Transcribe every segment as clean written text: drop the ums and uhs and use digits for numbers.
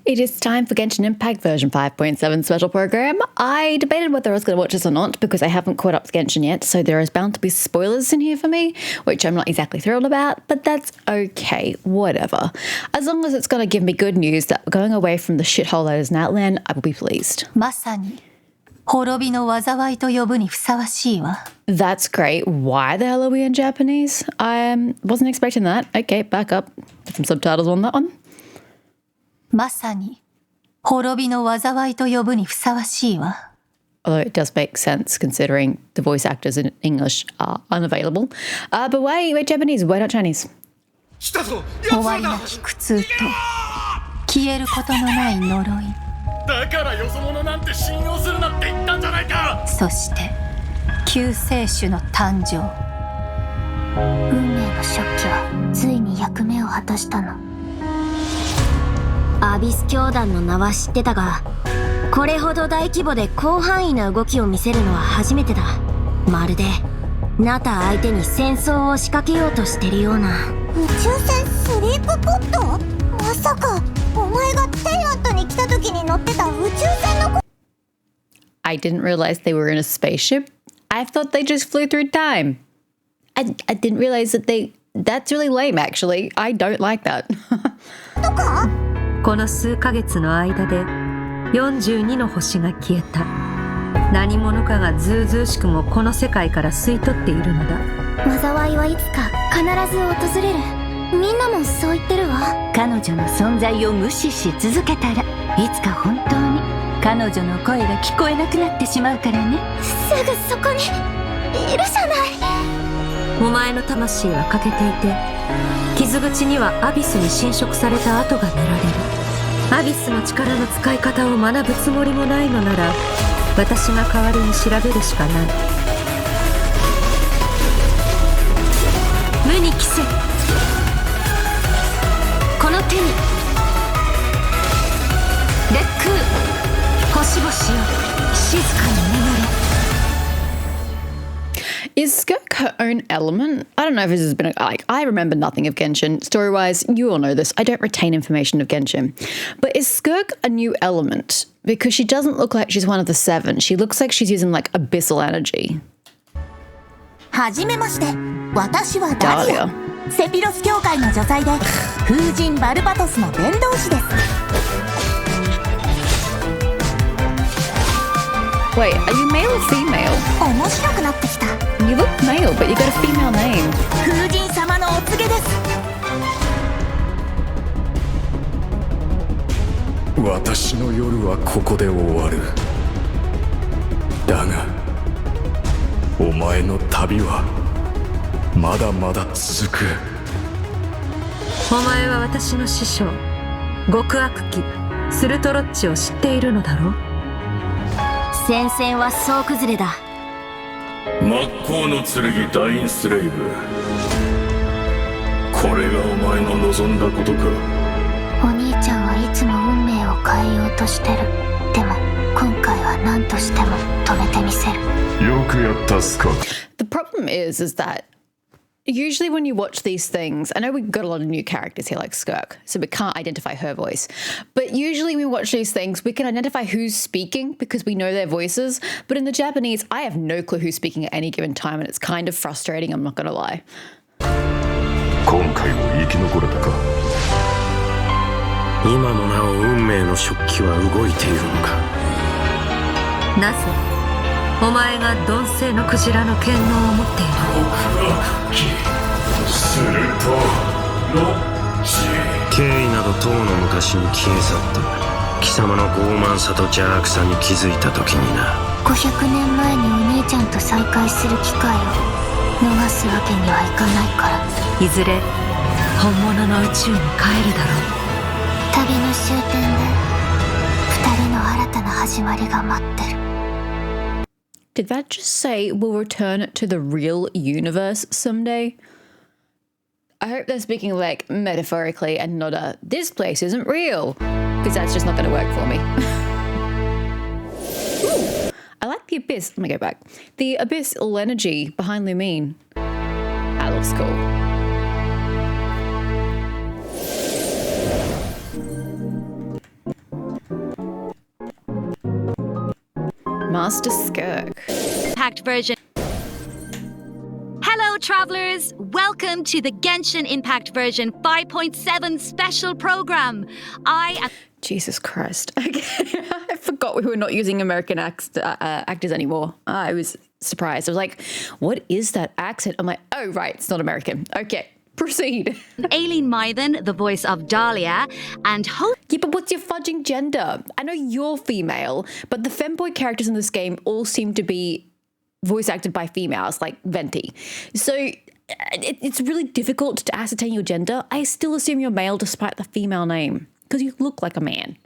It is time for Genshin Impact version 5.7 special program. I debated whether I was going to watch this or not because I haven't caught up to Genshin yet, so there is bound to be spoilers in here for me, which I'm not exactly thrilled about, but that's okay, whatever. As long as it's going to give me good news that we're going away from the shithole that is Natlan, I will be pleased. まさに滅びの災いと呼ぶにふさわしいわ。 That's great. Why the hell are we in Japanese? I wasn't expecting that. Okay, back up. Put some subtitles on that one. まさに滅びの災いと呼ぶにふさわしいわ。 Although it does make sense considering the voice actors in English are unavailable. But why Japanese? Why not Chinese? 終わりなき苦痛と消えることのない呪い。だからよそ者なんて信用するなって言ったんじゃないか。そして救世主の誕生。運命の食器はついに役目を果たしたの。アビス教団の名は知ってたが、これほど大規模で広範囲な動きを見せるのは初めてだ。まるでナタ相手に戦争を仕掛けようとしてるような。宇宙船スリープポット？まさかお前がテイラットに来た時に乗ってた宇宙船の。 I didn't realize they were in a spaceship. I thought they just flew through time. I didn't realize that that's really lame actually. I don't like that. とか？この数ヶ月の間で42の星が消えた。何者かがずうずうしくもこの世界から吸い取っているのだ。災いはいつか必ず訪れる。みんなもそう言ってるわ。彼女の存在を無視し続けたらいつか本当に彼女の声が聞こえなくなってしまうからね。すぐそこにいるじゃない。お前の魂は欠けていて、傷口にはアビスに侵食された跡が見られる。アビスの力の使い方を学ぶつもりもないのなら、私が代わりに調べるしかない。無に着せ、この手に烈空、星々よ静かに眠れ。 Is Skirk her own element? I don't know if this has been I remember nothing of Genshin. Story-wise, you all know this. I don't retain information of Genshin. But is Skirk a new element? Because she doesn't look like she's one of the 7. She looks like she's using like abyssal energy. はじめまして。私はダリア。セピロス教会の女祭で風神バルバトスの伝道師です。 Wait, are you male or female? 面白くなってきた。 You look male, but you got a female name. 風神様のお告げです。私の夜はここで終わる。だがお前の旅はまだまだ続く。お前は私の師匠極悪鬼スルトロッチを知っているのだろう。戦線は総崩れだ。真っ向の剣ダインスレイブ。これがお前の望んだことか。お兄ちゃんはいつも運命を変えようとしてる。でも今回は何としても止めてみせる。よくやったスコット。 The problem is that usually when you watch these things, I know we've got a lot of new characters here like Skirk, so we can't identify her voice. But usually when we watch these things, we can identify who's speaking because we know their voices. But in the Japanese, I have no clue who's speaking at any given time, and it's kind of frustrating, I'm not going to lie. 今回も生き残れたか。今もなお運命の食器は動いているのか。なぜお前が鈍性のクジラの権能を持っている。するとロッチ。経緯などとうの昔に消え去った。貴様の傲慢さと邪悪さに気づいた時にな。500年前にお兄ちゃんと再会する機会を逃すわけにはいかないから。いずれ本物の宇宙に帰るだろう。旅の終点で2人の新たな始まりが待ってる。 Did that just say we'll return to the real universe someday? I hope they're speaking like metaphorically and not this place isn't real, because that's just not going to work for me. Ooh, I like the abyss. Let me go back. The abyssal energy behind Lumine. That looks cool. Master Skirk. Impact version. Hello, travelers. Welcome to the Genshin Impact version 5.7 special program. I am. Jesus Christ. Okay. I forgot we were not using American actors anymore. I was surprised. I was like, what is that accent? I'm like, oh, right, it's not American. Okay, proceed. Aileen Mythen, the voice of Dahlia, and Yeah, but what's your fudging gender? I know you're female, but the femboy characters in this game all seem to be voice acted by females, like Venti. So it's really difficult to ascertain your gender. I still assume you're male despite the female name, because you look like a man.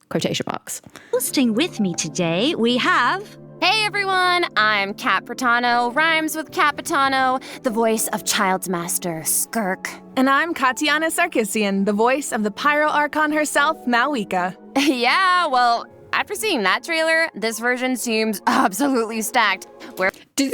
Quotation marks. hosting with me today, we have... Hey everyone, I'm Kat Pratano, rhymes with Capitano, the voice of Child's Master, Skirk. And I'm Katiana Sarkissian, the voice of the Pyro Archon herself, Malika. Yeah, well, after seeing that trailer, this version seems absolutely stacked. Do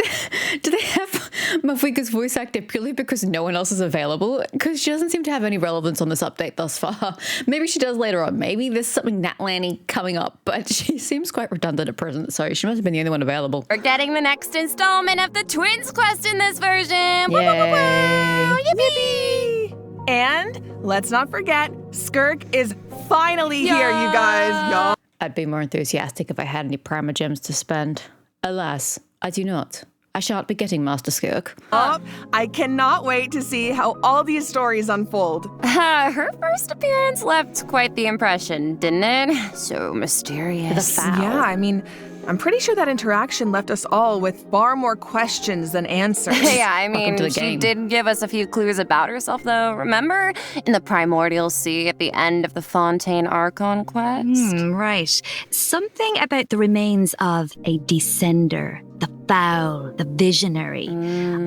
they have Malvika's voice actor purely because no one else is available? Because she doesn't seem to have any relevance on this update thus far. Maybe she does later on. Maybe there's something Natlanny coming up, but she seems quite redundant at present, so she must have been the only one available. We're getting the next installment of the Twins quest in this version. Yay. Yippee! And let's not forget, Skirk is finally here, you guys. Y'all. I'd be more enthusiastic if I had any Prima Gems to spend. Alas, I do not. I shan't be getting Master Skirk. I cannot wait to see how all these stories unfold. Her first appearance left quite the impression, didn't it? So mysterious. The foul. Yeah, I mean, I'm pretty sure that interaction left us all with far more questions than answers. Yeah, I mean, to the she game. did give us a few clues about herself, though. Remember? In the Primordial Sea at the end of the Fontaine Archon quest? Right. Something about the remains of a descender, the foul, the visionary.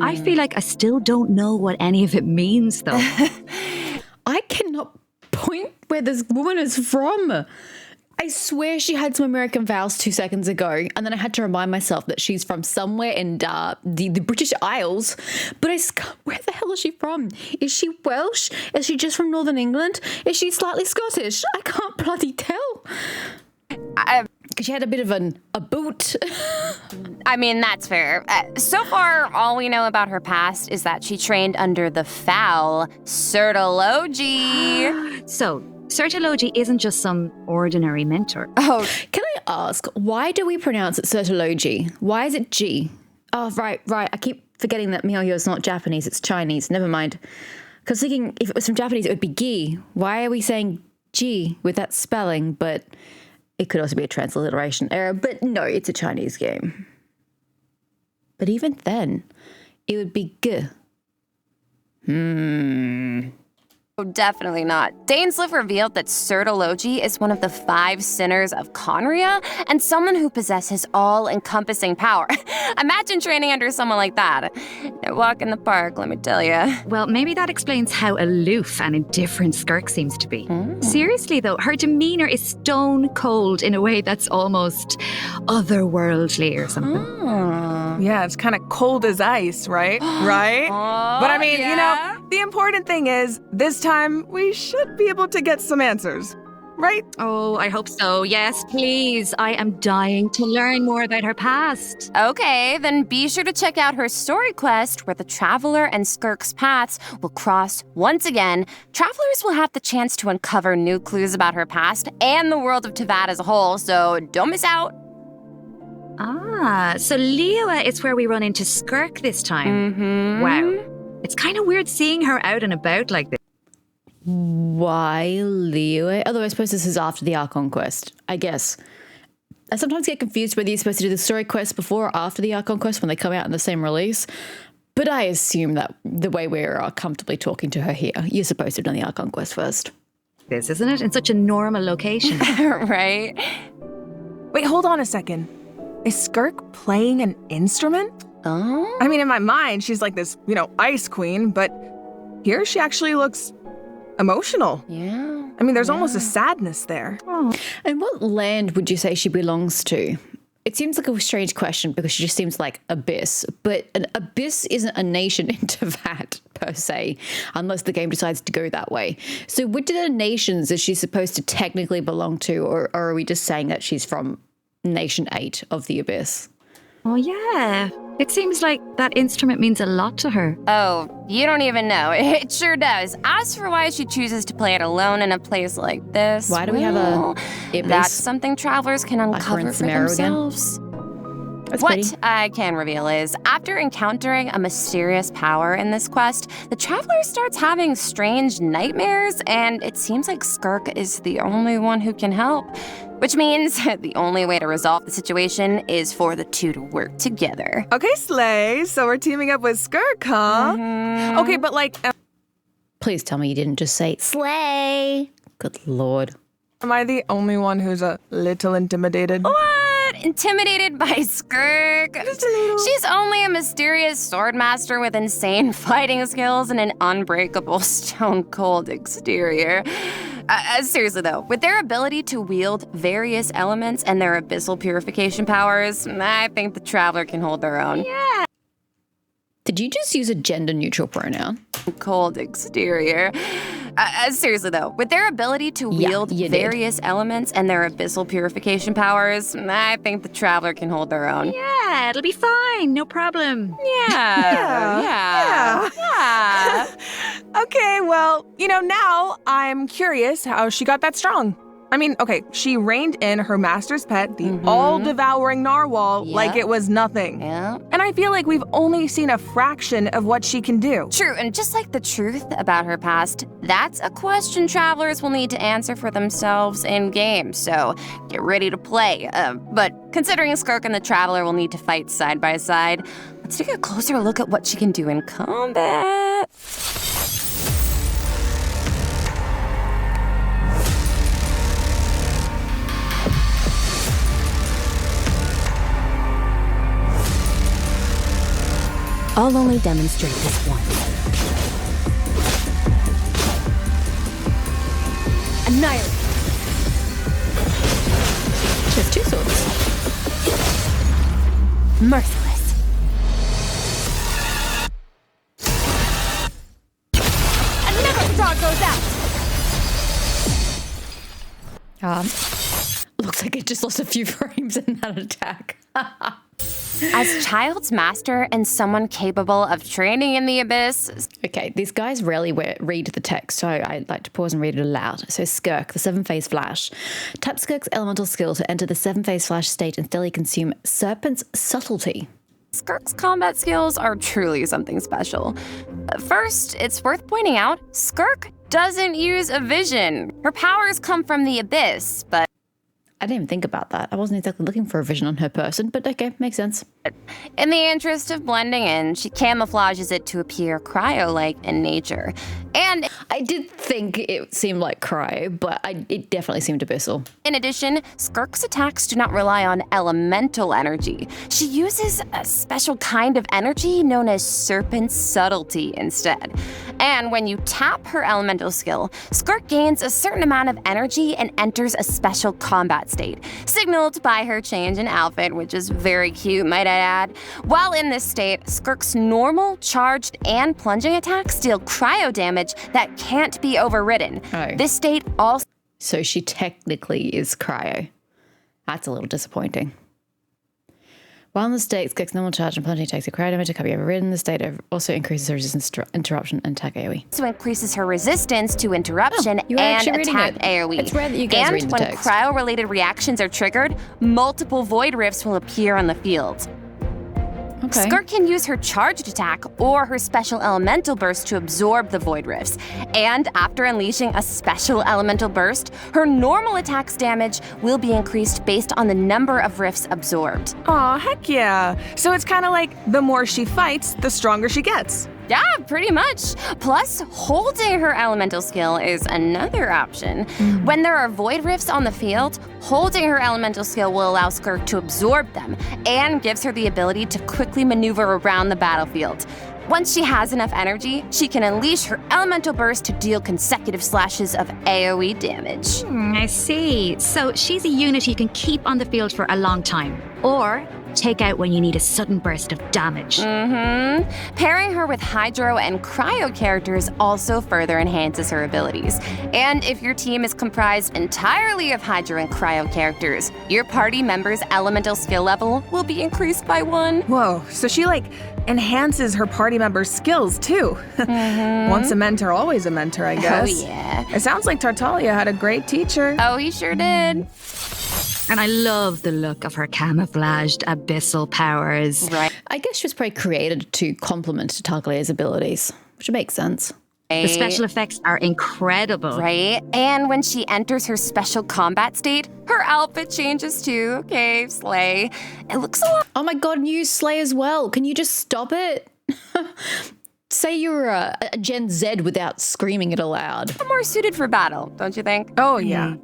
I feel like I still don't know what any of it means, though. I cannot point where this woman is from. I swear she had some American vowels 2 seconds ago, and then I had to remind myself that she's from somewhere in the British Isles. But where the hell is she from? Is she Welsh? Is she just from Northern England? Is she slightly Scottish? I can't bloody tell. Because she had a bit of a boot. I mean, that's fair. So far, all we know about her past is that she trained under the foul Sertology. So, Sertology isn't just some ordinary mentor. Oh, Can I ask, why do we pronounce it Sertology? Why is it G? Oh, right. I keep forgetting that Miyoyo is not Japanese, it's Chinese. Never mind. Because thinking if it was from Japanese, it would be Gi. Why are we saying G with that spelling? But it could also be a transliteration error. But no, it's a Chinese game. But even then, it would be G. definitely not. Dainsliff revealed that Sertology is one of the 5 sinners of Conria and someone who possesses all-encompassing power. Imagine training under someone like that. No walk in the park, let me tell you. Well, maybe that explains how aloof and indifferent Skirk seems to be. Seriously, though, her demeanor is stone cold in a way that's almost otherworldly or something. Yeah, it's kind of cold as ice, right? Right? But I mean, you know, the important thing is, this time we should be able to get some answers, right? Oh, I hope so. Yes, please. I am dying to learn more about her past. Okay, then be sure to check out her story quest where the Traveler and Skirk's paths will cross once again. Travelers will have the chance to uncover new clues about her past and the world of Teyvat as a whole, so don't miss out. Ah, so Liyue is where we run into Skirk this time. Wow. It's kind of weird seeing her out and about like this. Why Liyue? Although I suppose this is after the Archon quest, I guess. I sometimes get confused whether you're supposed to do the story quest before or after the Archon quest when they come out in the same release. But I assume that the way we're comfortably talking to her here, you're supposed to have done the Archon quest first. This, isn't it? In such a normal location. Right? Wait, hold on a second. Is Skirk playing an instrument? Oh? I mean, in my mind, she's like this, ice queen, but here she actually looks emotional. Yeah. I mean, there's almost a sadness there. And what land would you say she belongs to? It seems like a strange question because she just seems like Abyss, but an Abyss isn't a nation in Teyvat per se, unless the game decides to go that way. So which of the nations is she supposed to technically belong to, or are we just saying that she's from Nation 8 of the Abyss. Oh, yeah. It seems like that instrument means a lot to her. Oh, you don't even know. It sure does. As for why she chooses to play it alone in a place like this, Why do we have a Ibis? That's something travelers can uncover for themselves. That's What pretty. I can reveal is, after encountering a mysterious power in this quest, the traveler starts having strange nightmares, and it seems like Skirk is the only one who can help. Which means the only way to resolve the situation is for the two to work together. Okay, Slay. So we're teaming up with Skirk, huh? Mm-hmm. Okay, but like, Please tell me you didn't just say slay. Good Lord. am I the only one who's a little intimidated? What? Intimidated by Skirk? Just a little. She's only a mysterious swordmaster with insane fighting skills and an unbreakable stone-cold exterior. Seriously though, with their ability to wield various elements and their abyssal purification powers, I think the traveler can hold their own. Yeah. Did you just use a gender-neutral pronoun? Cold exterior. Seriously though, with their ability to wield you did. various elements and their abyssal purification powers, I think the traveler can hold their own. Yeah, it'll be fine. No problem. Yeah. Okay, well, now I'm curious how she got that strong. I mean, okay, she reined in her master's pet, the all-devouring narwhal, like it was nothing. Yeah. And I feel like we've only seen a fraction of what she can do. True, and just like the truth about her past, that's a question travelers will need to answer for themselves in game, so get ready to play. But considering Skirk and the traveler will need to fight side by side, let's take a closer look at what she can do in combat. I'll only demonstrate this once. Annihilate. She has two swords. Merciless. Another star goes out. Looks like it just lost a few frames in that attack. As Child's master and someone capable of training in the abyss. Okay, these guys rarely read the text, so I'd like to pause and read it aloud. So Skirk, the seven-phase flash. Tap Skirk's elemental skill to enter the seven-phase flash state and steadily consume Serpent's Subtlety. Skirk's combat skills are truly something special. First, it's worth pointing out, Skirk doesn't use a vision. Her powers come from the abyss, but I didn't even think about that. I wasn't exactly looking for a vision on her person, but okay, makes sense. in the interest of blending in, she camouflages it to appear cryo-like in nature. And I did think it seemed like cryo, but it definitely seemed abyssal. in addition, Skirk's attacks do not rely on elemental energy. She uses a special kind of energy known as Serpent's Subtlety instead. And when you tap her elemental skill, Skirk gains a certain amount of energy and enters a special combat state, signaled by her change in outfit, which is very cute, might I add. While in this state, Skirk's normal, charged, and plunging attacks deal cryo damage that can't be overridden. Oh. This state also So she technically is cryo. That's a little disappointing. While in the state, Skirk's normal charge and plunging takes a cryo damage that can't be overridden. The state also increases her resistance to interruption and attack AoE. also increases her resistance to interruption you were and actually reading attack it. AoE. It's rare that you guys read And the when text. cryo-related reactions are triggered, multiple void rifts will appear on the field. Okay. Skirk can use her charged attack or her special elemental burst to absorb the void rifts. And after unleashing a special elemental burst, her normal attack's damage will be increased based on the number of rifts absorbed. Aw, heck yeah. So it's kind of like the more she fights, the stronger she gets. Yeah, pretty much. Plus, holding her elemental skill is another option. When there are void rifts on the field, holding her elemental skill will allow Skirk to absorb them and gives her the ability to quickly maneuver around the battlefield. Once she has enough energy, she can unleash her elemental burst to deal consecutive slashes of AoE damage. I see. So she's a unit you can keep on the field for a long time. Or take out when you need a sudden burst of damage. Pairing her with Hydro and Cryo characters also further enhances her abilities. And if your team is comprised entirely of Hydro and Cryo characters, your party member's elemental skill level will be increased by 1. Whoa, so she enhances her party members' skills too. Once a mentor, always a mentor, I guess. Oh, yeah. It sounds like Tartaglia had a great teacher. Oh, he sure did. And I love the look of her camouflaged abyssal powers. Right. I guess she was probably created to complement Tartaglia's abilities, which makes sense. The special effects are incredible. Right? And when she enters her special combat state, her outfit changes too. Okay, slay. It looks a lot. Oh my god, and you slay as well. Can you just stop it? Say you're a Gen Z without screaming it aloud. More suited for battle, don't you think? Oh, yeah.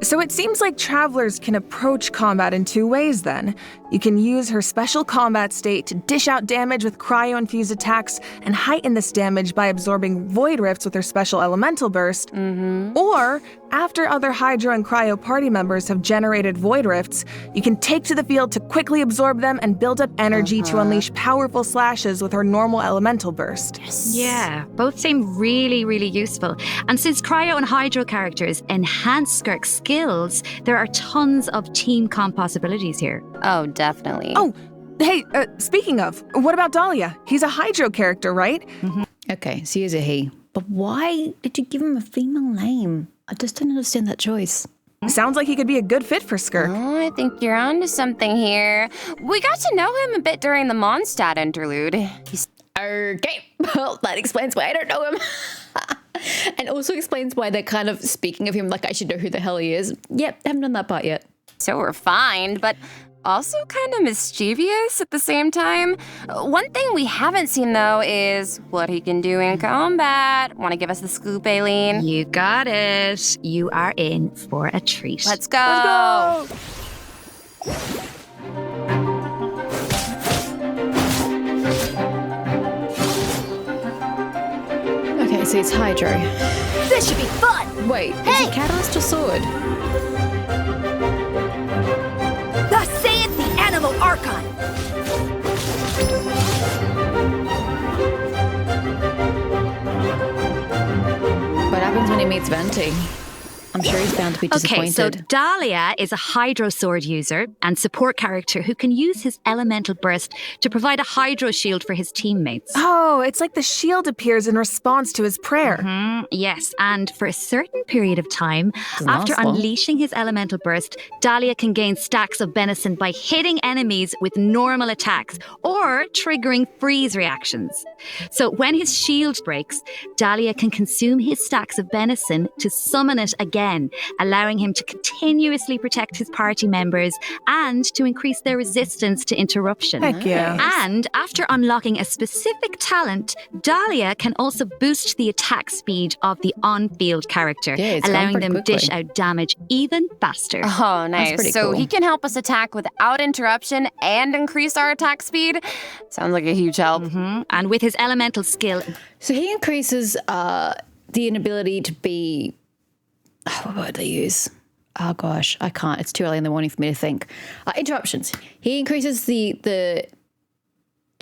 So it seems like travelers can approach combat in 2 ways then. You can use her special combat state to dish out damage with cryo-infused attacks and heighten this damage by absorbing void rifts with her special elemental burst. Or, after other Hydro and Cryo party members have generated void rifts, you can take to the field to quickly absorb them and build up energy to unleash powerful slashes with her normal elemental burst. Yeah, both seem really, really useful. And since Cryo and Hydro characters enhance Skirk's skills, there are tons of team comp possibilities here. Oh, definitely. Oh, hey, speaking of, what about Dahlia? He's a Hydro character, right? Okay, so he's a he. But why did you give him a female name? I just don't understand that choice. Sounds like he could be a good fit for Skirk. Oh, I think you're onto something here. We got to know him a bit during the Mondstadt interlude. Okay, well, that explains why I don't know him. And also explains why they're kind of speaking of him like I should know who the hell he is. Yep, haven't done that part yet. So refined, but also kind of mischievous at the same time. One thing we haven't seen, though, is what he can do in combat. Want to give us the scoop, Aileen? You got it. You are in for a treat. Let's go. Let's go! Okay, so it's Hydro. This should be fun! Wait, is it Catalyst or Sword? Thus saith the Animal Archon! What happens when he meets Venti? I'm sure he's bound to be disappointed. Okay, so Dahlia is a Hydro Sword user and support character who can use his elemental burst to provide a Hydro shield for his teammates. Oh, it's like the shield appears in response to his prayer. Yes, and for a certain period of time, after last long. unleashing his elemental burst, Dahlia can gain stacks of benison by hitting enemies with normal attacks or triggering freeze reactions. So when his shield breaks, Dahlia can consume his stacks of benison to summon it again, allowing him to continuously protect his party members and to increase their resistance to interruption. Heck yeah. And after unlocking a specific talent, Dahlia can also boost the attack speed of the on-field character, Yeah, it's gone allowing pretty them quickly. dish out damage even faster. Oh, nice. pretty So cool. he can help us attack without interruption and increase our attack speed? Sounds like a huge help. And with his elemental skill, So he increases the inability to be... what word they use? Oh gosh, I can't. It's too early in the morning for me to think. Interruptions. He increases the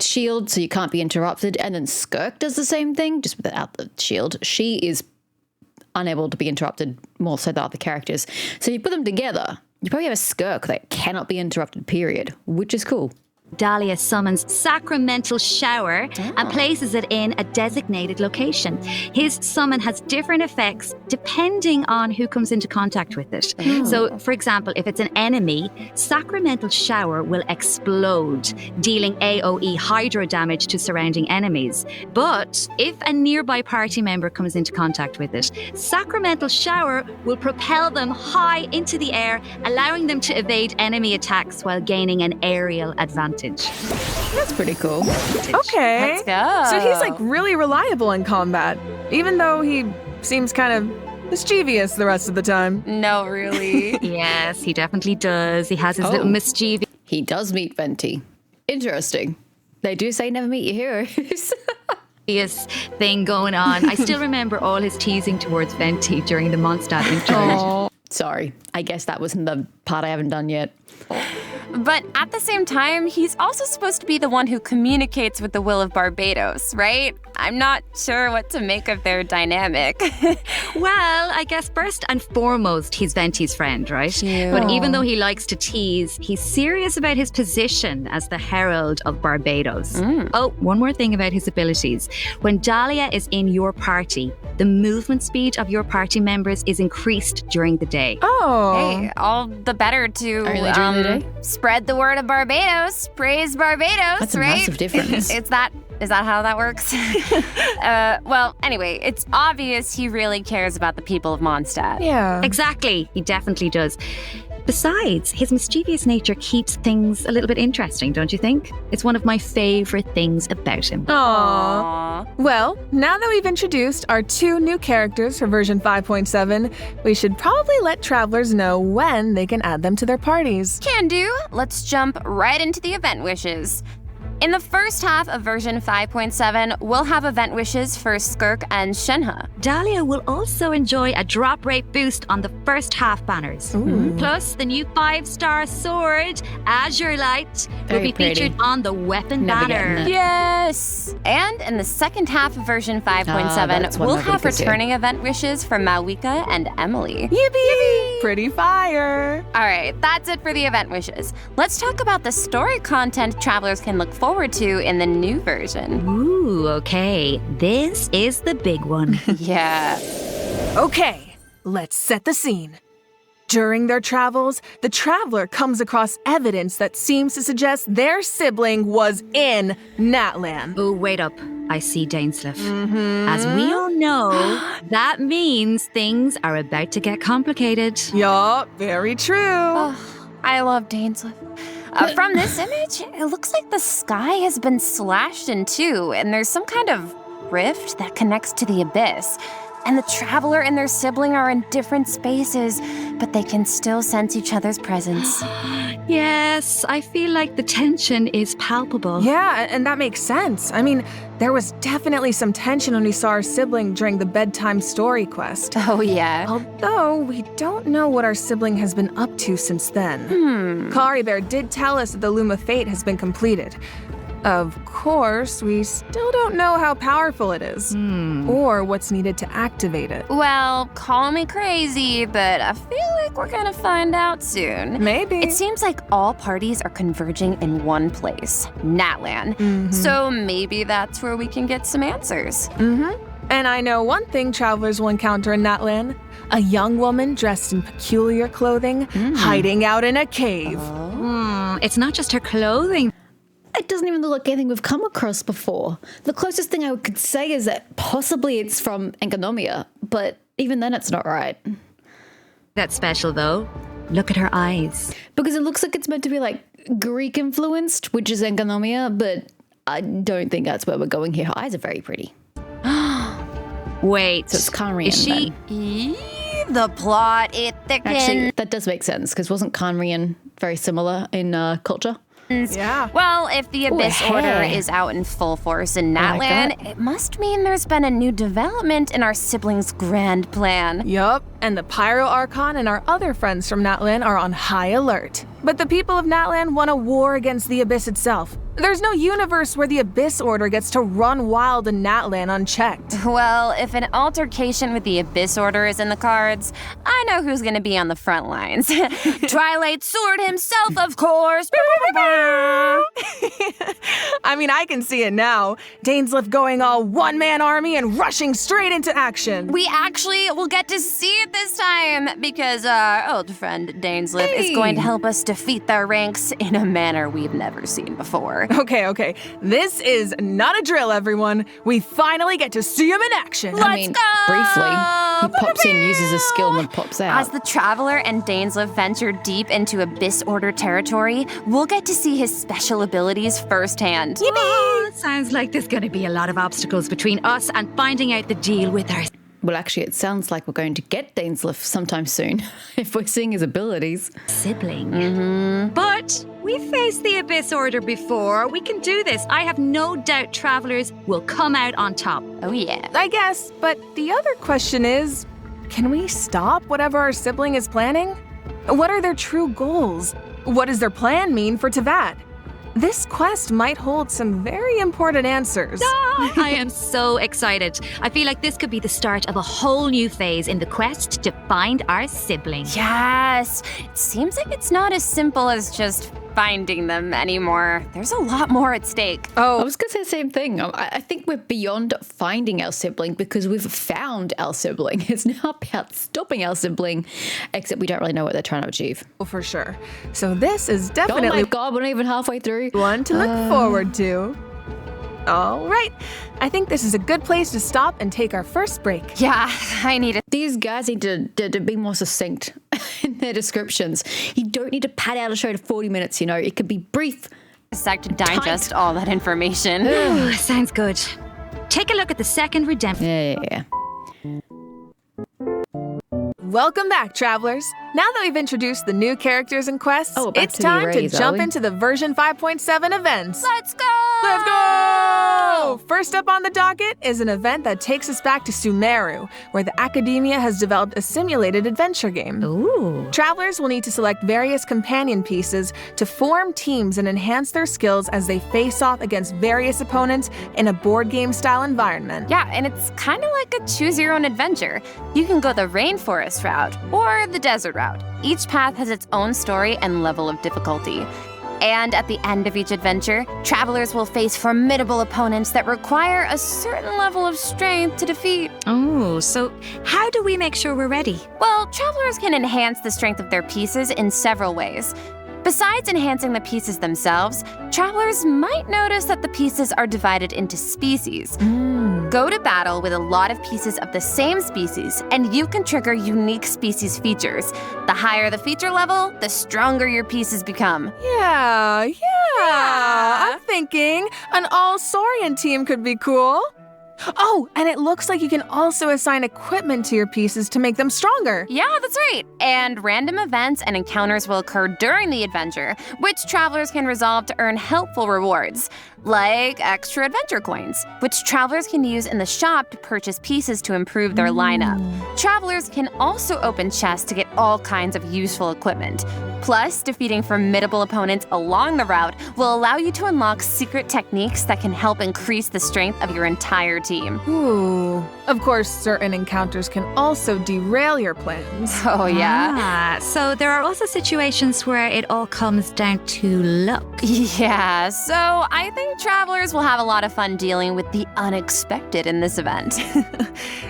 shield so you can't be interrupted, and then Skirk does the same thing, just without the shield. She is unable to be interrupted more so than other characters. So you put them together, you probably have a Skirk that cannot be interrupted, period, which is cool. Dahlia summons Sacramental Shower and places it in a designated location. His summon has different effects depending on who comes into contact with it. So, for example, if it's an enemy, Sacramental Shower will explode, dealing AoE hydro damage to surrounding enemies. But if a nearby party member comes into contact with it, Sacramental Shower will propel them high into the air, allowing them to evade enemy attacks while gaining an aerial advantage. That's pretty cool. Okay. Let's go. So he's really reliable in combat, even though he seems kind of mischievous the rest of the time. No, really. Yes, he definitely does. He has his little mischievous. He does meet Venti. Interesting. They do say never meet your heroes. Thing going on. I still remember all his teasing towards Venti during the Mondstadt interlude. Sorry, I guess that wasn't the part I haven't done yet. But at the same time, he's also supposed to be the one who communicates with the will of Barbados, right? I'm not sure what to make of their dynamic. Well, I guess first and foremost, he's Venti's friend, right? Cute. But even though he likes to tease, he's serious about his position as the Herald of Barbados. Oh, one more thing about his abilities. When Dahlia is in your party, the movement speed of your party members is increased during the day. Oh. Hey, all the better to Only during the day? spread the word of Barbados. Praise Barbados, That's a right? massive difference. Is that how that works? Well, anyway, it's obvious he really cares about the people of Mondstadt. Yeah. Exactly, he definitely does. Besides, his mischievous nature keeps things a little bit interesting, don't you think? It's one of my favorite things about him. Aww. Well, now that we've introduced our 2 new characters for version 5.7, we should probably let travelers know when they can add them to their parties. Can do. Let's jump right into the event wishes. In the first half of version 5.7, we'll have event wishes for Skirk and Shenhe. Dahlia will also enjoy a drop rate boost on the first half banners. Plus, the new 5-star sword, Azure Light, will Very be pretty. featured on the weapon Never banner. getting it. Yes! And in the second half of version 5.7, that's one we'll that we have could do. returning event wishes for Malwika and Emily. Yippee! Pretty fire. All right, that's it for the event wishes. Let's talk about the story content travelers can look forward to in the new version. Ooh, okay. This is the big one. Yeah. Okay, let's set the scene. During their travels, the traveler comes across evidence that seems to suggest their sibling was in Natlan. Oh, wait up. I see Dainsleif. As we all know, that means things are about to get complicated. Yup, very true. Oh, I love Dainsleif. From this image, it looks like the sky has been slashed in two, and there's some kind of rift that connects to the abyss. And the traveler and their sibling are in different spaces, but they can still sense each other's presence. Yes, I feel like the tension is palpable. Yeah, and that makes sense. I mean, there was definitely some tension when we saw our sibling during the bedtime story quest. Oh, yeah. Although we don't know what our sibling has been up to since then. Kari Bear did tell us that the Loom of Fate has been completed. Of course, we still don't know how powerful it is, or what's needed to activate it. Well, call me crazy, but I feel like we're gonna find out soon. Maybe. It seems like all parties are converging in one place, Natlan. So maybe that's where we can get some answers. And I know one thing travelers will encounter in Natlan. A young woman dressed in peculiar clothing, hiding out in a cave. It's not just her clothing. It doesn't even look like anything we've come across before. The closest thing I could say is that possibly it's from Engonomia, but even then it's not right. That's special, though. Look at her eyes. Because it looks like it's meant to be like Greek influenced, which is Engonomia, but I don't think that's where we're going here. Her eyes are very pretty. Wait. So it's Kanrian Is she? then. The plot, it thickens. Actually, that does make sense, because wasn't Kanrian very similar in culture? Yeah. Well, if the Abyss Ooh, Order hey. is out in full force in I like Natlan, it must mean there's been a new development in our siblings' grand plan. Yup, and the Pyro Archon and our other friends from Natlan are on high alert. But the people of Natlan want a war against the Abyss itself. There's no universe where the Abyss Order gets to run wild in Natlan unchecked. Well, if an altercation with the Abyss Order is in the cards, I know who's gonna be on the front lines. Twilight Sword himself, of course. I mean, I can see it now. Dainsleif going all one-man army and rushing straight into action. We actually will get to see it this time because our old friend Dainsleif is going to help us defeat their ranks in a manner we've never seen before. Okay. This is not a drill, everyone. We finally get to see him in action. I mean, briefly, he pops in, uses a skill, and then pops out. As the Traveler and Dainsleif venture deep into Abyss Order territory, we'll get to see his special abilities firsthand. Oh, sounds like there's going to be a lot of obstacles between us and finding out the deal with our Well, actually, it sounds like we're going to get Dainsleif sometime soon, if we're seeing his abilities. sibling. But we faced the Abyss Order before. We can do this. I have no doubt travelers will come out on top. Oh, yeah. I guess, but the other question is, can we stop whatever our sibling is planning? What are their true goals? What does their plan mean for Teyvat? This quest might hold some very important answers. I am so excited. I feel like this could be the start of a whole new phase in the quest to find our sibling. Yes! It seems like it's not as simple as just finding them anymore. There's a lot more at stake. I was going to say the same thing. I think we're beyond finding our sibling because we've found our sibling. It's now about stopping our sibling, except we don't really know what they're trying to achieve. Oh, for sure. So this is definitely... Oh my God, we're not even halfway through. One to look forward to. All right. I think this is a good place to stop and take our first break. Yeah, I need it. These guys need to be more succinct in their descriptions. You don't need to pad out a show to 40 minutes, you know. It could be brief. A sec to digest all that information. Ooh, sounds good. Take a look at the second redemption. Yeah. Welcome back, travelers. Now that we've introduced the new characters and quests, Oh, back it's to the time to arrays, are jump we? into the version 5.7 events. Let's go! Let's go! First up on the docket is an event that takes us back to Sumeru, where the Academia has developed a simulated adventure game. Ooh. Travelers will need to select various companion pieces to form teams and enhance their skills as they face off against various opponents in a board game style environment. Yeah, and it's kind of like a choose your own adventure. You can go the rainforest route or the desert route. Each path has its own story and level of difficulty. And at the end of each adventure, travelers will face formidable opponents that require a certain level of strength to defeat. Oh, so how do we make sure we're ready? Well, travelers can enhance the strength of their pieces in several ways. Besides enhancing the pieces themselves, travelers might notice that the pieces are divided into species. Go to battle with a lot of pieces of the same species, and you can trigger unique species features. The higher the feature level, the stronger your pieces become. Yeah. I'm thinking an all-Saurian team could be cool. Oh, and it looks like you can also assign equipment to your pieces to make them stronger. Yeah, that's right. And random events and encounters will occur during the adventure, which travelers can resolve to earn helpful rewards, like extra adventure coins, which travelers can use in the shop to purchase pieces to improve their lineup. Travelers can also open chests to get all kinds of useful equipment. Plus, defeating formidable opponents along the route will allow you to unlock secret techniques that can help increase the strength of your entire team. Ooh. Of course, certain encounters can also derail your plans. Oh, yeah? So there are also situations where it all comes down to luck. Yeah, so I think travelers will have a lot of fun dealing with the unexpected in this event.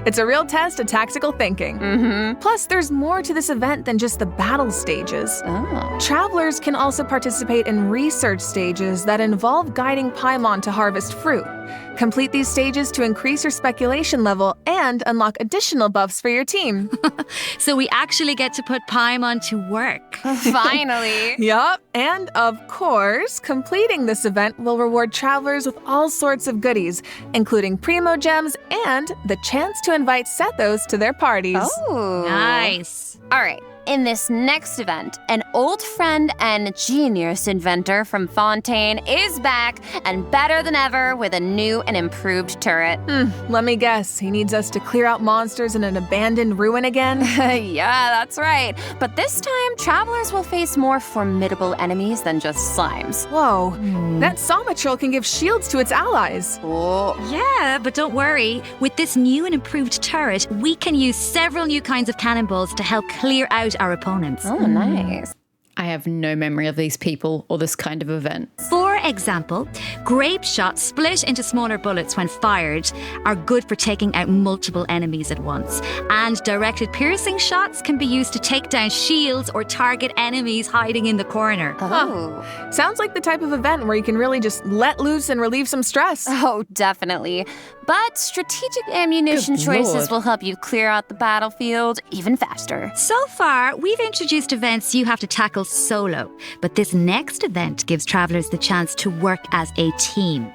It's a real test of tactical thinking. Plus, there's more to this event than just the battle stages. Travelers can also participate in research stages that involve guiding Paimon to harvest fruit. Complete these stages to increase your speculation level and unlock additional buffs for your team. So we actually get to put Paimon to work. Finally. Yup, and of course, completing this event will reward travelers with all sorts of goodies, including Primo Gems and the chance to invite Sethos to their parties. Oh. Nice. All right. In this next event, an old friend and genius inventor from Fontaine is back and better than ever with a new and improved turret. Let me guess, he needs us to clear out monsters in an abandoned ruin again? Yeah, that's right. But this time, travelers will face more formidable enemies than just slimes. Whoa, that Somatril can give shields to its allies. Oh. Yeah, but don't worry. With this new and improved turret, we can use several new kinds of cannonballs to help clear out our opponents. Oh, nice. I have no memory of these people or this kind of event. For example, grape shots split into smaller bullets when fired are good for taking out multiple enemies at once. And directed piercing shots can be used to take down shields or target enemies hiding in the corner. Oh. Sounds like the type of event where you can really just let loose and relieve some stress. Oh, definitely. But strategic ammunition Good choices Lord. will help you clear out the battlefield even faster. So far, we've introduced events you have to tackle solo, but this next event gives travelers the chance to work as a team.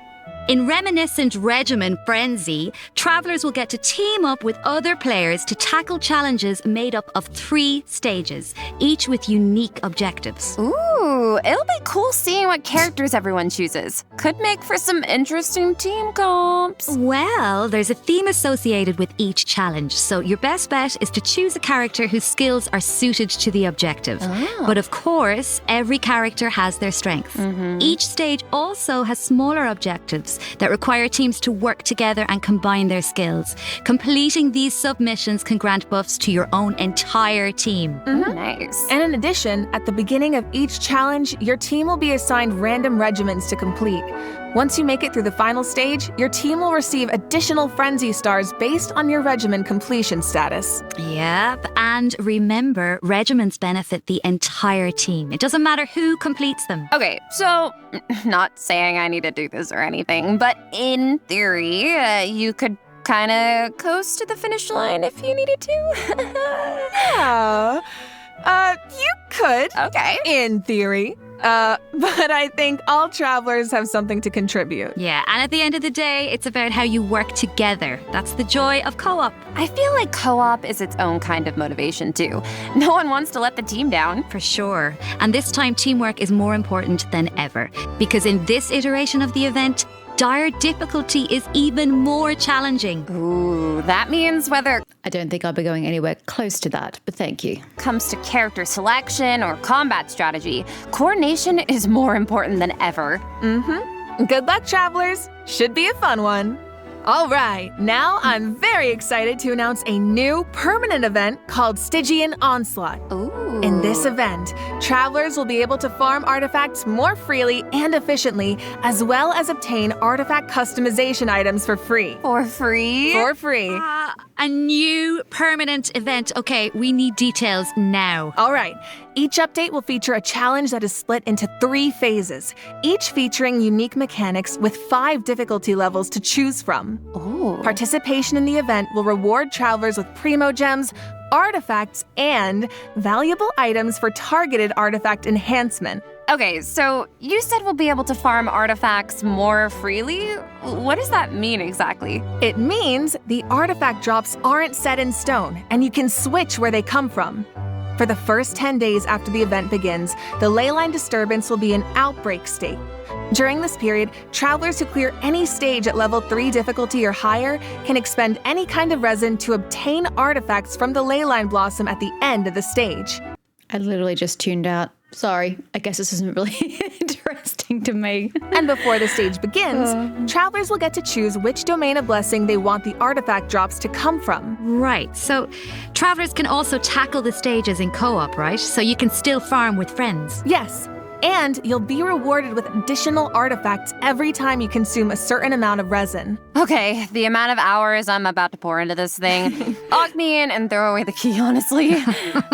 In Reminiscent Regimen Frenzy, travelers will get to team up with other players to tackle challenges made up of 3 stages, each with unique objectives. Ooh, it'll be cool seeing what characters everyone chooses. Could make for some interesting team comps. Well, there's a theme associated with each challenge, so your best bet is to choose a character whose skills are suited to the objective. But of course, every character has their strengths. Each stage also has smaller objectives that require teams to work together and combine their skills. Completing these submissions can grant buffs to your own entire team. Nice. And in addition, at the beginning of each challenge, your team will be assigned random regimens to complete. Once you make it through the final stage, your team will receive additional Frenzy Stars based on your regimen completion status. Yep, and remember, regimens benefit the entire team. It doesn't matter who completes them. Okay, so, not saying I need to do this or anything, but in theory, you could kind of coast to the finish line if you needed to. You could. Okay. In theory. But I think all travelers have something to contribute. Yeah, and at the end of the day, it's about how you work together. That's the joy of co-op. I feel like co-op is its own kind of motivation too. No one wants to let the team down. For sure. And this time, teamwork is more important than ever. Because in this iteration of the event, dire difficulty is even more challenging. Ooh, that means whether I don't think I'll be going anywhere close to that, but thank you. comes to character selection or combat strategy, coordination is more important than ever. Good luck, travelers. Should be a fun one. All right, now I'm very excited to announce a new permanent event called Stygian Onslaught. Ooh. In this event, travelers will be able to farm artifacts more freely and efficiently, as well as obtain artifact customization items for free. For free? For free. A new permanent event. Okay, we need details now. All right. Each update will feature a challenge that is split into 3 phases, each featuring unique mechanics with 5 difficulty levels to choose from. Ooh. Participation in the event will reward travelers with primo gems, artifacts, and valuable items for targeted artifact enhancement. Okay, so you said we'll be able to farm artifacts more freely? What does that mean exactly? It means the artifact drops aren't set in stone, and you can switch where they come from. For the first 10 days after the event begins, the leyline disturbance will be in outbreak state. During this period, travelers who clear any stage at level 3 difficulty or higher can expend any kind of resin to obtain artifacts from the leyline blossom at the end of the stage. I literally just tuned out. Sorry, I guess this isn't really interesting to me. And before the stage begins, travelers will get to choose which domain of blessing they want the artifact drops to come from. Right, so travelers can also tackle the stages in co-op, right? So you can still farm with friends. Yes, and you'll be rewarded with additional artifacts every time you consume a certain amount of resin. Okay, the amount of hours I'm about to pour into this thing. Lock me in and throw away the key, honestly.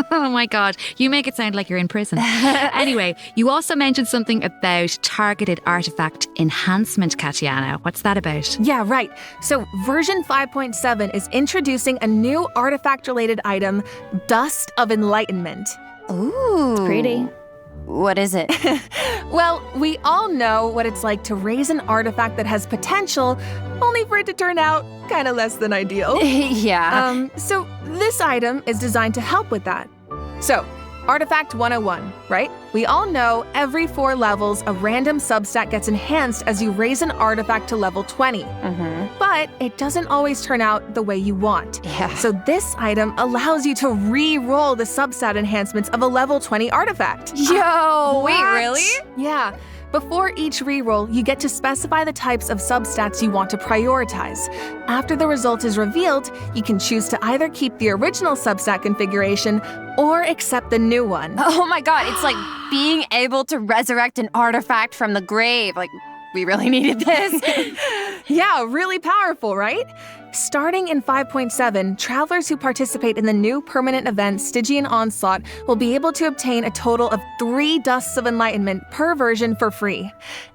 Oh my god, you make it sound like you're in prison. Anyway, you also mentioned something about targeted artifact enhancement, Katiana. What's that about? Yeah, right. So version 5.7 is introducing a new artifact-related item, Dust of Enlightenment. Ooh. Pretty. What is it? Well, we all know what it's like to raise an artifact that has potential, only for it to turn out kind of less than ideal. Yeah. So this item is designed to help with that. So, Artifact 101, right? We all know every 4 levels, a random substat gets enhanced as you raise an artifact to level 20. But it doesn't always turn out the way you want. Yeah. So this item allows you to re-roll the substat enhancements of a level 20 artifact. Yo, wait, really? Yeah. Before each reroll, you get to specify the types of substats you want to prioritize. After the result is revealed, you can choose to either keep the original substat configuration or accept the new one. Oh my god, it's like being able to resurrect an artifact from the grave. Like, we really needed this. Yeah, really powerful, right? Starting in 5.7, travelers who participate in the new permanent event Stygian Onslaught will be able to obtain a total of 3 Dusts of Enlightenment per version for free.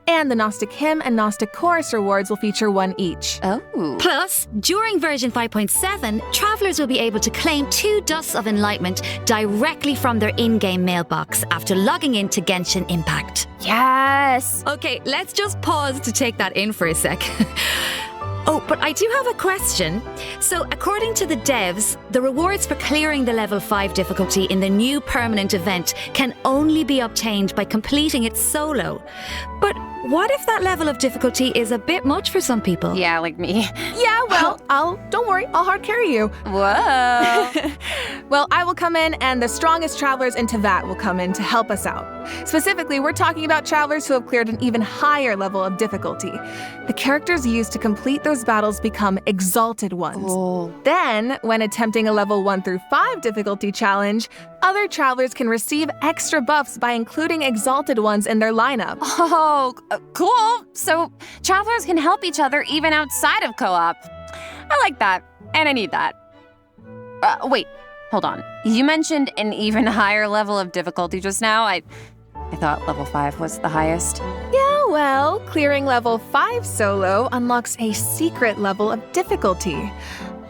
And the Gnostic Hymn and Gnostic Chorus rewards will feature 1 each. Oh. Plus, during version 5.7, travelers will be able to claim 2 Dusts of Enlightenment directly from their in-game mailbox after logging into Genshin Impact. Yes. Okay, let's just pause to take that in for a sec. Oh, but I do have a question. So, according to the devs, the rewards for clearing the level 5 difficulty in the new permanent event can only be obtained by completing it solo. But what if that level of difficulty is a bit much for some people? Yeah, like me. Yeah, well, don't worry, I'll hard carry you. Whoa. Well, I will come in, and the strongest travelers in Tevat will come in to help us out. Specifically, we're talking about travelers who have cleared an even higher level of difficulty. The characters used to complete those battles become exalted ones. Oh. Then, when attempting a level 1 through 5 difficulty challenge, other travelers can receive extra buffs by including exalted ones in their lineup. Oh, cool. So travelers can help each other even outside of co-op. I like that, and I need that. Wait, hold on. You mentioned an even higher level of difficulty just now. I thought level 5 was the highest. Yeah, well, clearing level 5 solo unlocks a secret level of difficulty.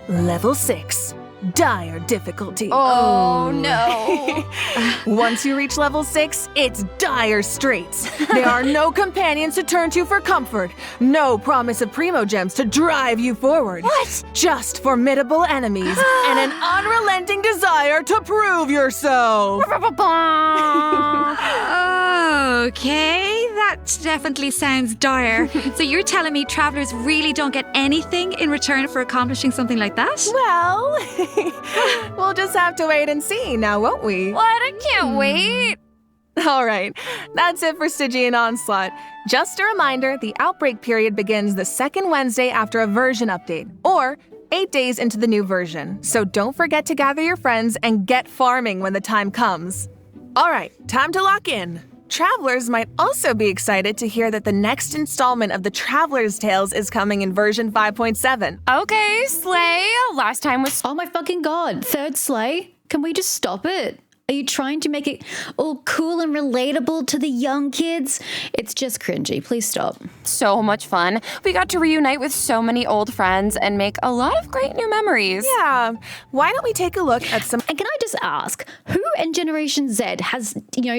Level 6. Dire difficulty. Oh, no. Once you reach level 6, it's dire straits. There are no companions to turn to for comfort, no promise of primo gems to drive you forward. What? Just formidable enemies and an unrelenting desire to prove yourself. Okay, that definitely sounds dire. So you're telling me travelers really don't get anything in return for accomplishing something like that? Well, we'll just have to wait and see now, won't we? What? I can't wait. All right, that's it for Stygian Onslaught. Just a reminder, the outbreak period begins the second Wednesday after a version update, or 8 days into the new version. So don't forget to gather your friends and get farming when the time comes. All right, time to lock in. Travelers might also be excited to hear that the next installment of the Traveler's Tales is coming in version 5.7. Okay, Slay. Last time was... Oh my fucking god, third Slay? Can we just stop it? Are you trying to make it all cool and relatable to the young kids? It's just cringy. Please stop. so much fun. We got to reunite with so many old friends and make a lot of great new memories. Yeah, why don't we take a look at some... And can I just ask, who in Generation Z has,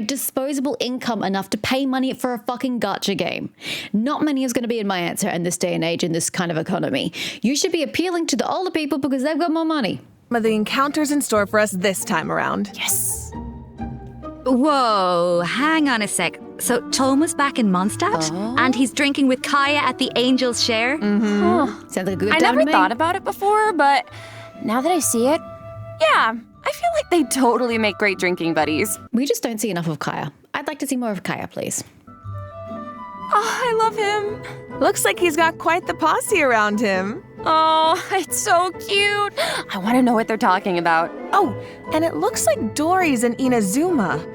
disposable income enough to pay money for a fucking gacha game? Not many is going to be in my answer in this day and age in this kind of economy. You should be appealing to the older people because they've got more money. of the encounters in store for us this time around. Yes. Whoa, hang on a sec. So Toma's back in Mondstadt, and he's drinking with Kaya at the Angel's Share? Sounds like a good I time never to me. thought about it before, but now that I see it, yeah, I feel like they totally make great drinking buddies. We just don't see enough of Kaya. I'd like to see more of Kaya, please. Oh, I love him. Looks like he's got quite the posse around him. Oh, it's so cute. I want to know what they're talking about. Oh, and it looks like Dory's in Inazuma.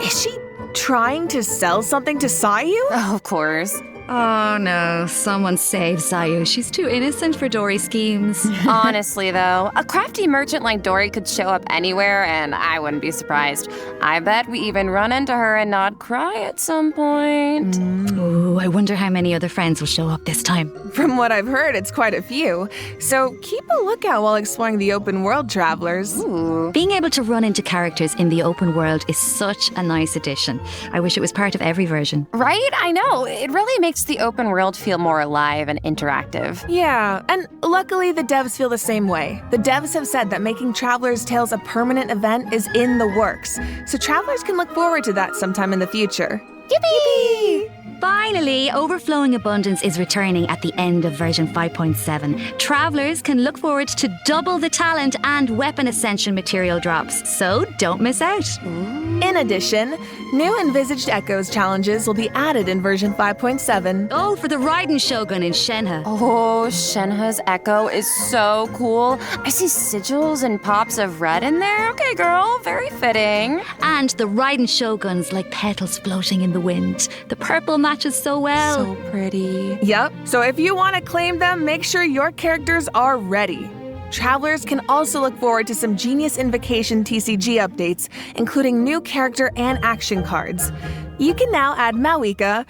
Is she trying to sell something to Sayu? Oh, of course. Oh no, someone save Sayu. She's too innocent for Dory's schemes. Honestly, though, a crafty merchant like Dory could show up anywhere, and I wouldn't be surprised. I bet we even run into her and not cry at some point. Ooh, I wonder how many other friends will show up this time. From what I've heard, it's quite a few. So keep a lookout while exploring the open world, travelers. Ooh. Being able to run into characters in the open world is such a nice addition. I wish it was part of every version. Right? I know. It really makes the open world feel more alive and interactive. Yeah, and luckily the devs feel the same way. The devs have said that making Traveler's Tales a permanent event is in the works, so travelers can look forward to that sometime in the future. Yippee! Finally, Overflowing Abundance is returning at the end of version 5.7. Travelers can look forward to double the talent and weapon ascension material drops, so don't miss out. In addition, new Envisaged Echoes challenges will be added in version 5.7. Oh, for the Raiden Shogun in Shenhe. Oh, Shenhe's Echo is so cool. I see sigils and pops of red in there. Okay, girl, very fitting. And the Raiden Shoguns like petals floating in the wind. The purple matches so well. So pretty. Yep, so if you want to claim them, make sure your characters are ready. Travelers can also look forward to some Genius Invocation TCG updates, including new character and action cards. You can now add Mawika,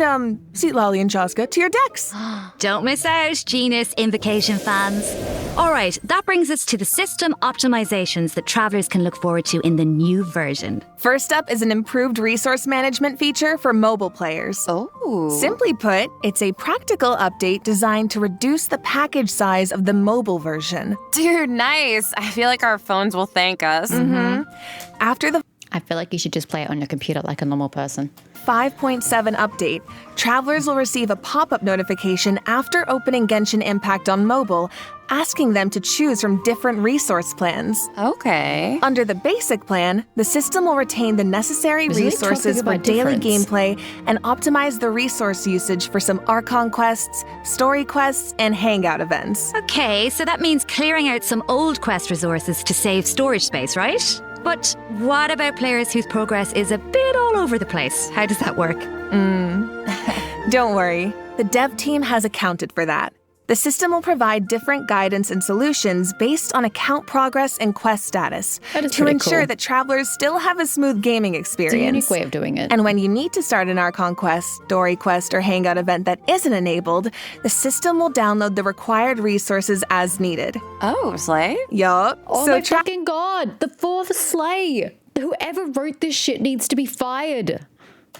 And, Seat Lolly and Chaska, to your decks. Don't miss out, Genus Invocation fans. All right, that brings us to the system optimizations that travelers can look forward to in the new version. First up is an improved resource management feature for mobile players. Oh. Simply put, it's a practical update designed to reduce the package size of the mobile version. Dude, nice. I feel like our phones will thank us. After the I feel like you should just play it on your computer like a normal person. 5.7 update, travelers will receive a pop-up notification after opening Genshin Impact on mobile, asking them to choose from different resource plans. Okay. Under the basic plan, the system will retain the necessary Isn't it resources talking for about daily difference? gameplay and optimize the resource usage for some Archon quests, story quests, and hangout events. Okay, so that means clearing out some old quest resources to save storage space, right? But what about players whose progress is a bit all over the place? How does that work? Don't worry, the dev team has accounted for that. The system will provide different guidance and solutions based on account progress and quest status That is to pretty ensure cool. that travelers still have a smooth gaming It's a experience. unique way of doing it. And when you need to start an Archon quest, story quest, or hangout event that isn't enabled, the system will download the required resources as needed. Oh, Slay? Yup. Oh so my fucking god! The fourth Slay! Whoever wrote this shit needs to be fired.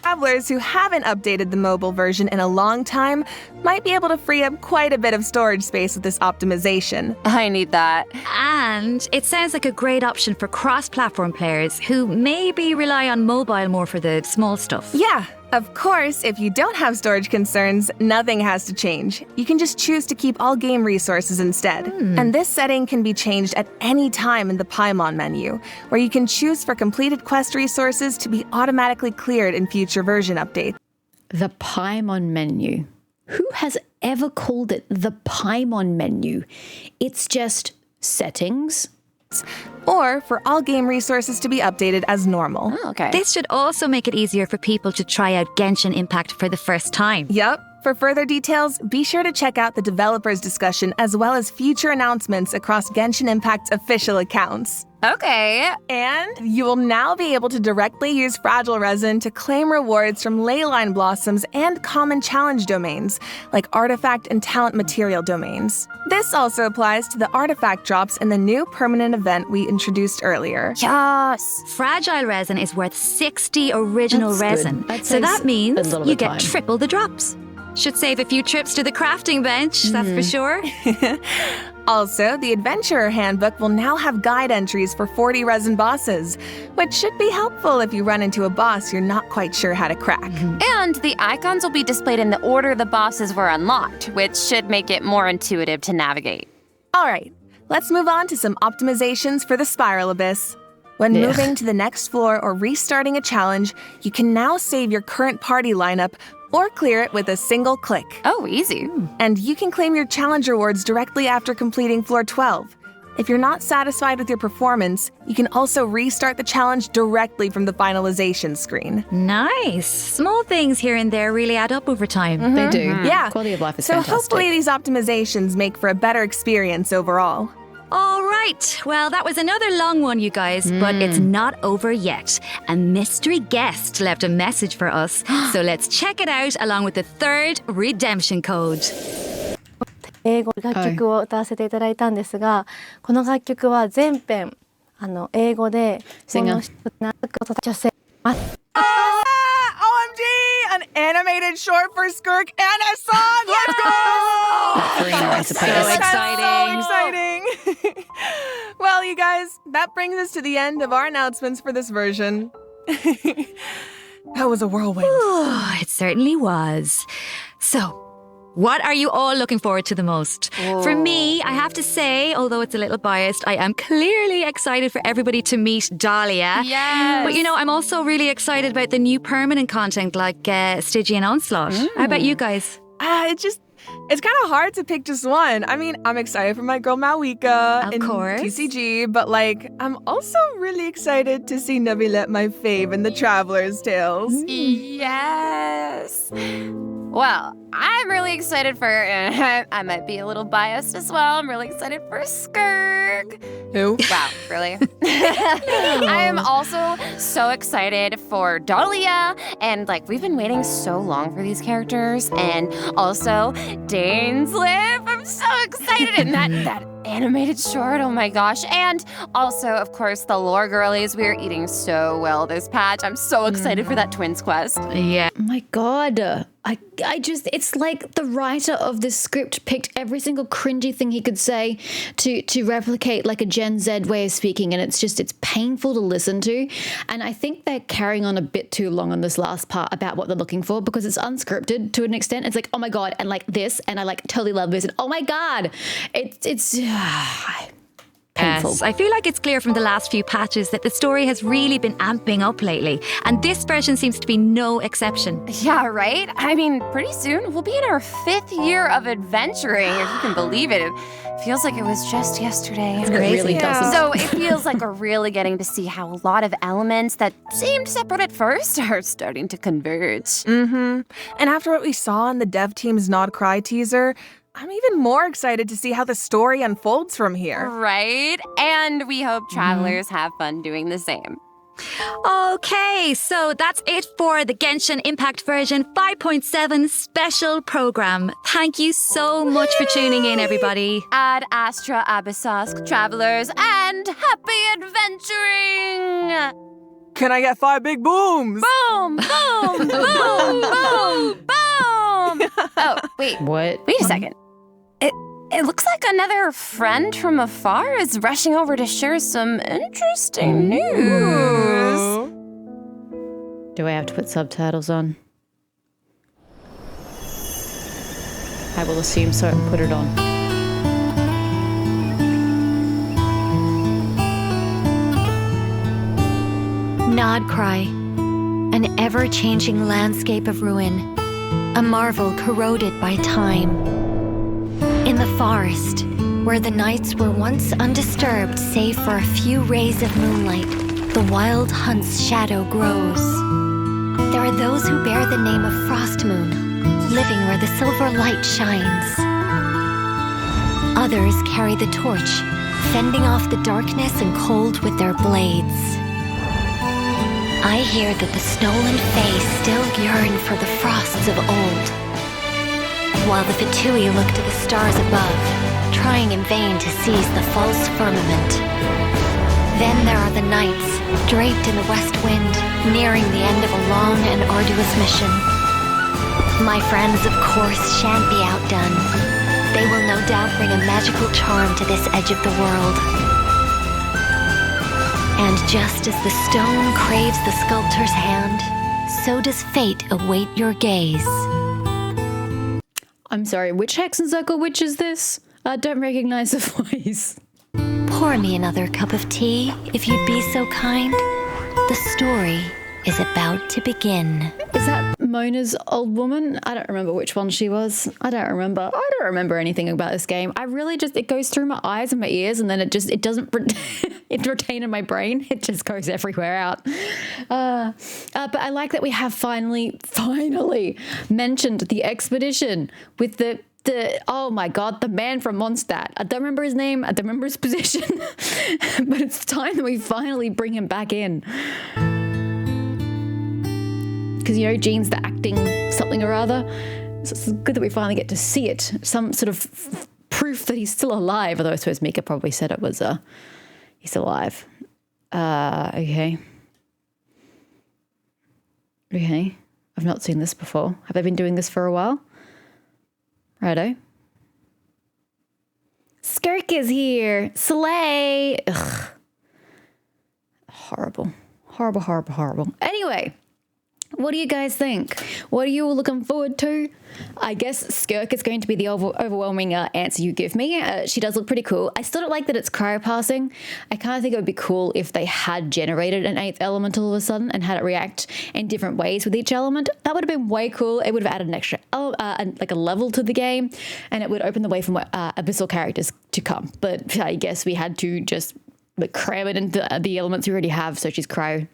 travelers who haven't updated the mobile version in a long time might be able to free up quite a bit of storage space with this optimization. I need that. And it sounds like a great option for cross-platform players who maybe rely on mobile more for the small stuff. Yeah, of course, if you don't have storage concerns, nothing has to change. You can just choose to keep all game resources instead. And this setting can be changed at any time in the Paimon menu, where you can choose for completed quest resources to be automatically cleared in future version updates. The Paimon menu. Who has ever called it the Paimon menu? It's just settings. Or for all game resources to be updated as normal. Oh, okay. This should also make it easier for people to try out Genshin Impact for the first time. Yup. For further details, be sure to check out the developers' discussion as well as future announcements across Genshin Impact's official accounts. Okay. And you will now be able to directly use Fragile Resin to claim rewards from Leyline Blossoms and common challenge domains, like artifact and talent material domains. This also applies to the artifact drops in the new permanent event we introduced earlier. Yes. Fragile resin is worth 60 original That's good. resin. That So that saves means a little you bit of get time. triple the drops. Should save a few trips to the crafting bench, that's for sure. Also, the Adventurer Handbook will now have guide entries for 40 resin bosses, which should be helpful if you run into a boss you're not quite sure how to crack. And the icons will be displayed in the order the bosses were unlocked, which should make it more intuitive to navigate. All right, let's move on to some optimizations for the Spiral Abyss. When Ugh. moving to the next floor or restarting a challenge, you can now save your current party lineup or clear it with a single click. Oh, easy. And you can claim your challenge rewards directly after completing floor 12. If you're not satisfied with your performance, you can also restart the challenge directly from the finalization screen. Nice. Small things here and there really add up over time. They do. Yeah. Quality of life is So fantastic. hopefully these optimizations make for a better experience overall. All right. Well, that was another long one, you guys, but it's not over yet. A mystery guest left a message for us, so let's check it out along with the third redemption code. 英語楽曲を歌わせていただいたんですが、この楽曲は全編英語でこの女性 OMG! An animated short for Skirk and a song! Let's go! Very nice. So Pace. exciting. So exciting! Well, you guys, that brings us to the end of our announcements for this version. That was a whirlwind. It certainly was. So, what are you all looking forward to the most? For me, I have to say, although it's a little biased, I am clearly excited for everybody to meet Dahlia. Yes. But I'm also really excited about the new permanent content like Stygian Onslaught. How about you guys? It's kind of hard to pick just one. I mean, I'm excited for my girl Malwika Of in course. TCG, but I'm also really excited to see Navilet, my fave, in the Traveler's Tales. Yes. Well, I'm really excited for, I might be a little biased as well. I'm really excited for Skirk. Who? Wow, really? I am also so excited for Dahlia. And like, we've been waiting so long for these characters. And also, Dane's Lip. I'm so excited. And that animated short, oh my gosh. And also, of course, the lore girlies. We are eating so well this patch. I'm so excited for that twins quest. Yeah. Oh my God. I just, it's like the writer of this script picked every single cringy thing he could say to replicate like a Gen Z way of speaking. And it's painful to listen to. And I think they're carrying on a bit too long on this last part about what they're looking for because it's unscripted to an extent. It's like, oh my God, and like this, and I like totally love this. And oh my God, it's painful. Yes, I feel like it's clear from the last few patches that the story has really been amping up lately, and this version seems to be no exception. Yeah, right? I mean, pretty soon we'll be in our 5th year of adventuring, if you can believe it. It feels like it was just yesterday. It really doesn't. So it feels like we're really getting to see how a lot of elements that seemed separate at first are starting to converge. Mm-hmm. And after what we saw in the dev team's Nod Cry teaser, I'm even more excited to see how the story unfolds from here. Right? And we hope travelers have fun doing the same. Okay, so that's it for the Genshin Impact version 5.7 special program. Thank you so much for tuning in, everybody. Ad Astra Abyssos, travelers, and happy adventuring! Can I get 5 big booms? Boom, boom, boom, boom, boom! Oh, wait. What? Wait a second. It looks like another friend from afar is rushing over to share some interesting news. Do I have to put subtitles on? I will assume so and put it on. Nod Cry, an ever-changing landscape of ruin, a marvel corroded by time. In the forest, where the nights were once undisturbed save for a few rays of moonlight, the wild hunt's shadow grows. There are those who bear the name of Frost Moon, living where the silver light shines. Others carry the torch, fending off the darkness and cold with their blades. I hear that the stolen Fae still yearn for the frosts of old, while the Fatui look to the stars above, trying in vain to seize the false firmament. Then there are the nights, draped in the west wind, nearing the end of a long and arduous mission. My friends, of course, shan't be outdone. They will no doubt bring a magical charm to this edge of the world. And just as the stone craves the sculptor's hand, so does fate await your gaze. I'm sorry, which Hex and Circle witch is this? I don't recognize the voice. Pour me another cup of tea, if you'd be so kind. The story is about to begin. Is that Mona's old woman? I don't remember which one she was. I don't remember anything about this game. I really just, it goes through my eyes and my ears and then it doesn't it retain in my brain. It just goes everywhere out. But I like that we have finally mentioned the expedition with the oh my God, the man from Mondstadt. I don't remember his name. I don't remember his position. But it's time that we finally bring him back in. Because, you know, Jean's the acting something or other. So it's good that we finally get to see it. Some sort of proof that he's still alive. Although I suppose Mika probably said it was he's still alive. Okay. Okay. I've not seen this before. Have they been doing this for a while? Righto. Skirk is here. Slay. Ugh. Horrible. Horrible. Anyway. What do you guys think? What are you all looking forward to? I guess Skirk is going to be the overwhelming answer you give me. She does look pretty cool. I still don't like that it's cryopassing. I kind of think it would be cool if they had generated an 8th element all of a sudden and had it react in different ways with each element. That would have been way cool. It would have added an extra, like a level to the game, and it would open the way for more abyssal characters to come. But I guess we had to just but cram it into the elements you already have. So she's cryo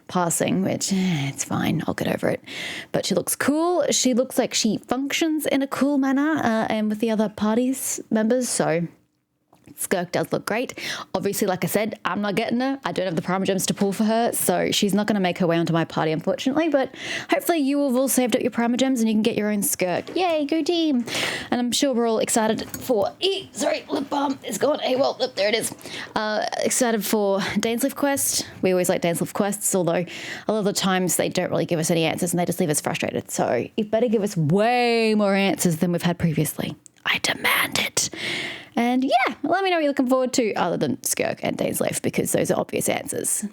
passing, which it's fine. I'll get over it. But she looks cool. She looks like she functions in a cool manner and with the other party's members. So Skirk does look great. Obviously, like I said, I'm not getting her. I don't have the Primal Gems to pull for her, so she's not going to make her way onto my party, unfortunately, but hopefully you have all saved up your Primal Gems and you can get your own Skirk. Yay, go team! And I'm sure we're all excited for... lip balm is gone. Hey, well, look, there it is. Excited for Dainsleif Quest. We always like Dainsleif Quests, although a lot of the times they don't really give us any answers and they just leave us frustrated. So you better give us way more answers than we've had previously. I demand it. And yeah, let me know what you're looking forward to other than Skirk and Dainsleif, because those are obvious answers.